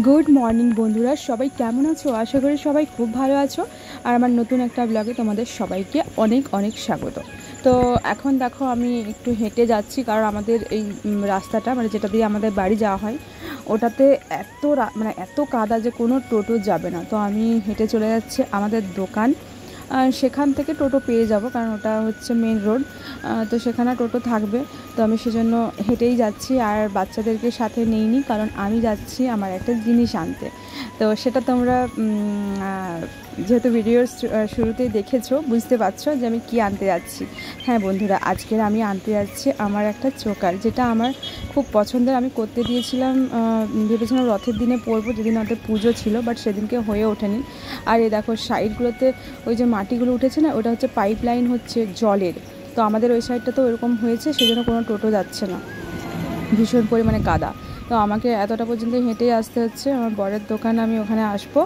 Good morning বন্ধুরা, সবাই কেমন আছো? আশা করি সবাই খুব ভালো আছো। আর আমার নতুন একটা ব্লগে তোমাদের সবাইকে অনেক অনেক স্বাগত। তো এখন দেখো আমি একটু হেঁটে যাচ্ছি, কারণ আমাদের এই রাস্তাটা মানে যেটা দিয়ে আমাদের বাড়ি যাওয়া হয় ওটাতে এত কাদা যে কোনো টোটো যাবে না। তো আমি হেঁটে চলে যাচ্ছি আমাদের দোকান, সেখান থেকে টোটো পেয়ে যাব, কারণ ওটা হচ্ছে মেন রোড। তো সেখানে টোটো থাকবে। তো আমি সেজন্য হেঁটেই যাচ্ছি, আর বাচ্চাদেরকে সাথে নিইনি, কারণ আমি যাচ্ছি আমার একটা জিনিস আনতে। তো সেটা তোমরা যেহেতু ভিডিওর শুরুতেই দেখেছো, বুঝতে পারছো যে আমি কি আনতে যাচ্ছি। হ্যাঁ বন্ধুরা, আজকের আমি আনতে যাচ্ছি আমার একটা চোকার, যেটা আমার খুব পছন্দের। আমি করতে দিয়েছিলাম, ভেবেছিলাম রথের দিনে পরবো, যেদিন ওদের পুজো ছিল, বাট সেদিনকে হয়ে ওঠেনি। আর এই দেখো সাইডগুলোতে ওই যে মাটিগুলো উঠেছে না, ওটা হচ্ছে পাইপ লাইন হচ্ছে জলের। তো আমাদের ওই সাইডটা তো ওরকম হয়েছে, সেই জন্য কোনো টোটো যাচ্ছে না, ভীষণ পরিমাণে কাদা। তো আমাকে এতটা পর্যন্ত হেঁটেই আসতে হচ্ছে। আমার বরের দোকান, আমি ওখানে আসবো।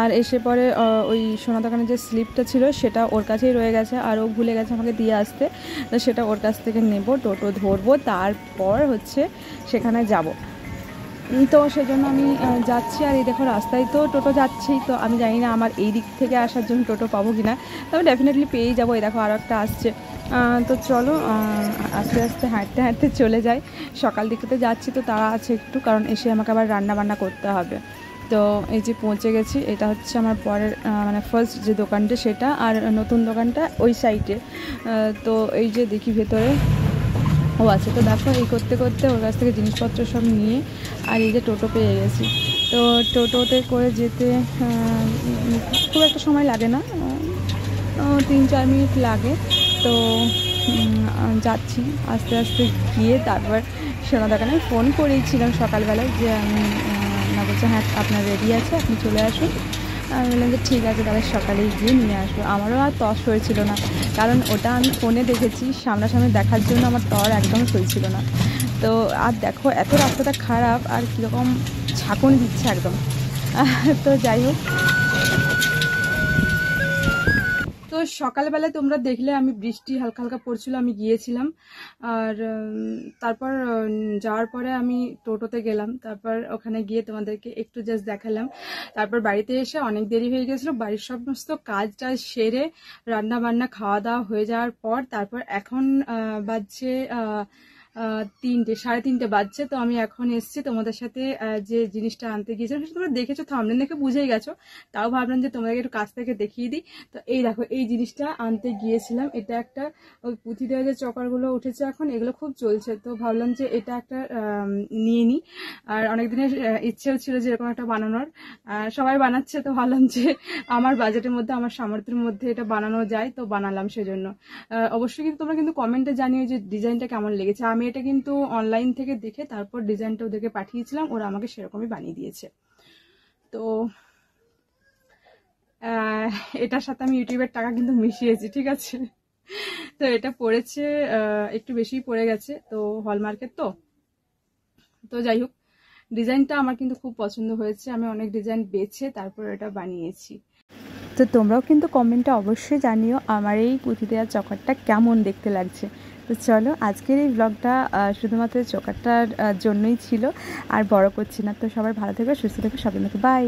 আর এসে পরে ওই সোনা দোকানের যে স্লিপটা ছিল সেটা ওর কাছেই রয়ে গেছে, আর ও ভুলে গেছে আমাকে দিয়ে আসতে। তো সেটা ওর কাছ থেকে নেব, টোটো ধরবো, তারপর হচ্ছে সেখানে যাব। তো সেজন্য আমি যাচ্ছি। আর এই দেখো রাস্তায় তো টোটো যাচ্ছেই, তো আমি জানি না আমার এই দিক থেকে আসার জন্য টোটো পাবো কি না, তবে ডেফিনেটলি পেয়েই যাবো। এই দেখো আরও একটা আসছে। তো চলো আস্তে আস্তে হাঁটতে হাঁটতে চলে যাই। সকাল দিকটাতে যাচ্ছি তো তারা আছে একটু, কারণ এসে আমাকে আবার রান্না বান্না করতে হবে। তো এই যে পৌঁছে গেছি, এটা হচ্ছে আমার পরের মানে ফার্স্ট যে দোকানটা সেটা, আর নতুন দোকানটা ওই সাইডে। তো এই যে দেখি ভেতরে ও আছে। তো দেখো এই করতে করতে ওর কাছ থেকে জিনিসপত্র সব নিয়ে, আর এই যে টোটো পেয়ে গেছি। তো টোটোতে করে যেতে খুব একটা সময় লাগে না, 3-4 মিনিট লাগে। তো যাচ্ছি আস্তে আস্তে গিয়ে। তারপর সোনা দোকানে ফোন করেছিলাম সকালবেলায় যে আমি না, বলছে হ্যাঁ আপনার রেডি আছে, আপনি চলে আসুন। আমি বললাম যে ঠিক আছে, তাহলে সকালেই গিয়ে নিয়ে আসবো। আমারও আর তস হয়েছিল না, কারণ ওটা আমি ফোনে দেখেছি, সামনাসামনি দেখার জন্য আমার তর একদম সইছিল না। তো আর দেখো এত রাস্তাটা খারাপ, আর কীরকম ঝাঁকুনি দিচ্ছে একদম। তো যাই হোক, তো সকালবেলায় তোমরা দেখলে আমি বৃষ্টি হালকা হালকা পড়ছিল, আমি গিয়েছিলাম। আর তারপর যাওয়ার পরে আমি টোটোতে গেলাম, তারপর ওখানে গিয়ে তোমাদেরকে একটু জাস্ট দেখালাম। তারপর বাড়িতে এসে অনেক দেরি হয়ে গেছিলো, বাড়ির সমস্ত কাজ টাজ সেরে রান্না বান্না খাওয়া দাওয়া হয়ে যাওয়ার পর তারপর এখন বাজছে 3টে, 3:30 বাজছে। তো আমি এখন এসছি তোমাদের সাথে যে জিনিসটা আনতে গিয়েছিলাম সেটা তোমরা দেখেছো, থাম্বনেল দেখে বুঝেই গেছো, তাও ভাবলাম যে তোমাদেরকে একটু কাছ থেকে দেখিয়ে দিই। তো এই দেখো এই জিনিসটা আনতে গিয়েছিলাম, এটা একটা ওই পুঁথি দেওয়া যে চকারগুলো উঠেছে এখন, এগুলো খুব চলছে, তো ভাবলাম যে এটা একটা নিয়ে নিই। আর অনেক দিনের ইচ্ছেও ছিল যে এরকম একটা বানানোর, সবাই বানাচ্ছে, তো ভাবলাম যে আমার বাজেটের মধ্যে, আমার সামর্থ্যের মধ্যে এটা বানানো যায়, তো বানালাম সেজন্য। অবশ্যই কিন্তু তোমরা কিন্তু কমেন্টে জানিও যে ডিজাইনটা কেমন লেগেছে। আমি এটা কিন্তু অনলাইন থেকে দেখে তারপর ডিজাইনটা ওদেরকে পাঠিয়েছিলাম, ওরা আমাকে সেরকমই বানিয়ে দিয়েছে। তো এটার সাথে আমি ইউটিউবের টাকা কিন্তু মিশিয়েছি, ঠিক আছে। তো এটা পড়েছে একটু বেশিই পড়ে গেছে, তো হলমার্কের তো। তো যাই হোক, ডিজাইনটা আমার কিন্তু খুব পছন্দ হয়েছে, আমি অনেক ডিজাইন বেছে তারপর এটা বানিয়েছি। তো তোমরাও কিন্তু কমেন্টে অবশ্যই জানিও আমার এই পুঁথি দেওয়া চকারটা কেমন দেখতে লাগছে। তো চলো, আজকের এই ব্লগটা শুধুমাত্র চকারটার জন্যই ছিল, আর বড় করছি না। তো সবাই ভালো থেকো, সুস্থ থেকো, সাবধানে থেকো, বাই।